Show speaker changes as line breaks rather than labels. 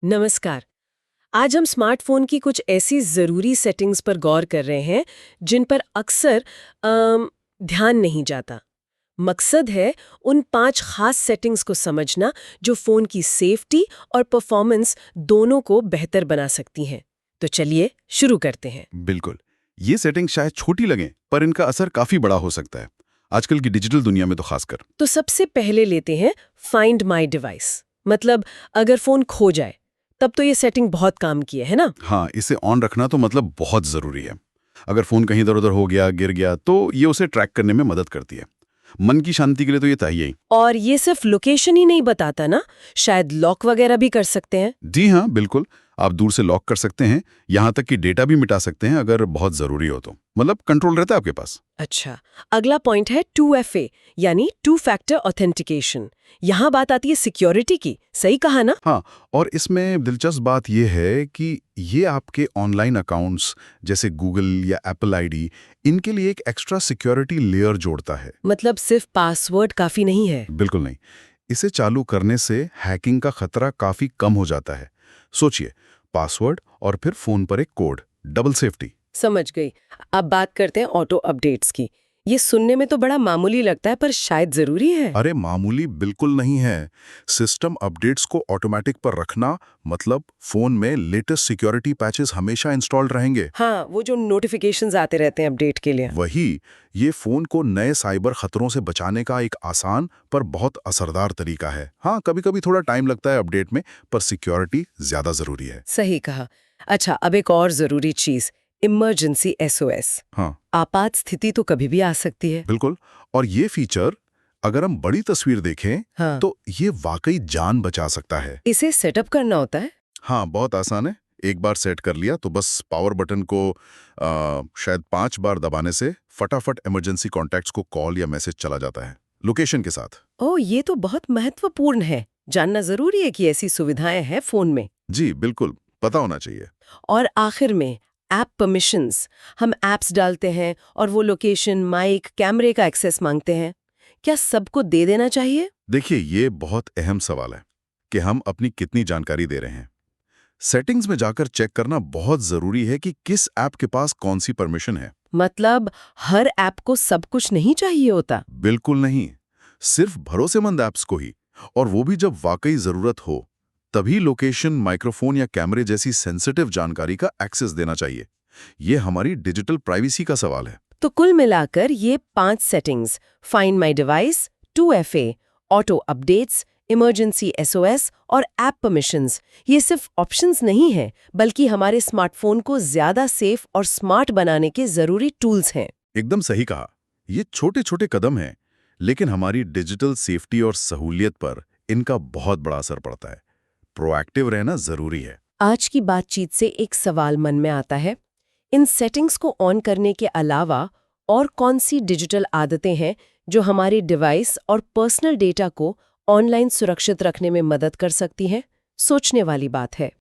नमस्कार। आज हम स्मार्टफोन की कुछ ऐसी ज़रूरी सेटिंग्स पर गौर कर रहे हैं जिन पर अक्सर ध्यान नहीं जाता। मकसद है उन 5 खास सेटिंग्स को समझना जो फ़ोन की सेफ्टी और परफॉर्मेंस दोनों को बेहतर बना सकती हैं। तो चलिए शुरू करते हैं।
बिल्कुल। ये सेटिंग शायद छोटी लगें, पर इनका असर काफी बड़ा हो सकता है, आजकल की डिजिटल दुनिया में तो खासकर।
तो सबसे पहले लेते हैं फाइंड माई डिवाइस। मतलब अगर फ़ोन खो जाए तब तो ये सेटिंग बहुत काम की है ना?
हाँ, इसे ऑन रखना तो मतलब बहुत जरूरी है। अगर फोन कहीं इधर उधर हो गया, गिर गया, तो ये उसे ट्रैक करने में मदद करती है। मन की शांति के लिए तो ये चाहिए ही।
और ये सिर्फ लोकेशन ही नहीं बताता ना, शायद लॉक वगैरह भी कर सकते हैं।
जी हाँ, बिल्कुल। आप दूर से लॉक कर सकते हैं, यहाँ तक कि डेटा भी मिटा सकते हैं अगर बहुत जरूरी हो तो। मतलब कंट्रोल रहता है आपके पास।
अच्छा, अगला पॉइंट है 2FA यानी टू फैक्टर ऑथेंटिकेशन। यहाँ बात आती है सिक्योरिटी की, सही कहा ना?
हाँ, और इसमें दिलचस्प बात यह है कि ये आपके ऑनलाइन अकाउंट्स जैसे गूगल या एप्पल आईडी, इनके लिए एक एक्स्ट्रा सिक्योरिटी लेयर जोड़ता है।
मतलब सिर्फ पासवर्ड काफी नहीं है।
बिल्कुल नहीं। इसे चालू करने से हैकिंग का खतरा काफी कम हो जाता है। सोचिए, पासवर्ड और फिर फोन पर एक कोड, डबल सेफ्टी।
समझ गई। अब बात करते हैं ऑटो अपडेट्स की। ये सुनने में तो बड़ा मामूली लगता है पर शायद जरूरी है।
अरे मामूली बिल्कुल नहीं है। सिस्टम अपडेट्स को ऑटोमेटिक पर रखना मतलब फोन में लेटेस्ट सिक्योरिटी पैचेस हमेशा इंस्टॉल्ड रहेंगे।
हाँ, वो जो नोटिफिकेशंस आते रहते हैं अपडेट के लिए।
वही, ये फोन को नए साइबर खतरों से बचाने का एक आसान पर बहुत असरदार तरीका है। हाँ, कभी-कभी थोड़ा टाइम लगता है अपडेट में, पर सिक्योरिटी ज्यादा जरूरी है।
सही कहा। अच्छा, अब एक और जरूरी चीज, इमरजेंसी SOS।
हाँ,
आपात स्थिति तो कभी भी आ सकती है।
बिल्कुल। और ये फीचर अगर हम बड़ी तस्वीर देखें
हाँ,
तो ये वाकई जान बचा सकता है।
इसे सेटअप करना होता है।
हाँ, बहुत आसान है। एक बार सेट कर लिया तो बस पावर बटन को शायद 5 बार दबाने से फटाफट इमरजेंसी कॉन्टैक्ट्स को कॉल या मैसेज चला जाता है, लोकेशन के साथ।
ओह, ये तो बहुत महत्वपूर्ण है। जानना जरूरी है कि ऐसी सुविधाएं हैं फोन में।
जी, बिल्कुल, पता होना चाहिए।
और आखिर में ऐप परमिशंस। हम ऐप्स डालते हैं और वो लोकेशन, माइक, कैमरे का एक्सेस मांगते हैं। क्या सबको दे देना चाहिए?
देखिए, ये बहुत अहम सवाल है कि हम अपनी कितनी जानकारी दे रहे हैं। सेटिंग्स में जाकर चेक करना बहुत जरूरी है कि किस ऐप के पास कौन सी परमिशन है।
मतलब हर ऐप को सब कुछ नहीं चाहिए होता।
बिल्कुल नहीं, सिर्फ भरोसेमंद ऐप्स को ही, और वो भी जब वाकई जरूरत हो। तभी लोकेशन, माइक्रोफोन या कैमरे जैसी सेंसिटिव जानकारी का एक्सेस देना चाहिए। ये हमारी डिजिटल प्राइवेसी का सवाल है।
तो कुल मिलाकर ये 5 settings, find my device, 2FA, auto updates, emergency SOS और ऐप परमिशंस, ये सिर्फ ऑप्शंस नहीं हैं, बल्कि हमारे स्मार्टफोन को ज्यादा सेफ और स्मार्ट बनाने के जरूरी टूल्स हैं।
एकदम सही कहा। ये छोटे छोटे कदम हैं, लेकिन हमारी डिजिटल सेफ्टी और सहूलियत पर इनका बहुत बड़ा असर पड़ता है। प्रोएक्टिव रहना जरूरी है।
आज की बातचीत से एक सवाल मन में आता है, इन सेटिंग्स को ऑन करने के अलावा और कौन सी डिजिटल आदतें हैं जो हमारे डिवाइस और पर्सनल डेटा को ऑनलाइन सुरक्षित रखने में मदद कर सकती हैं? सोचने वाली बात है।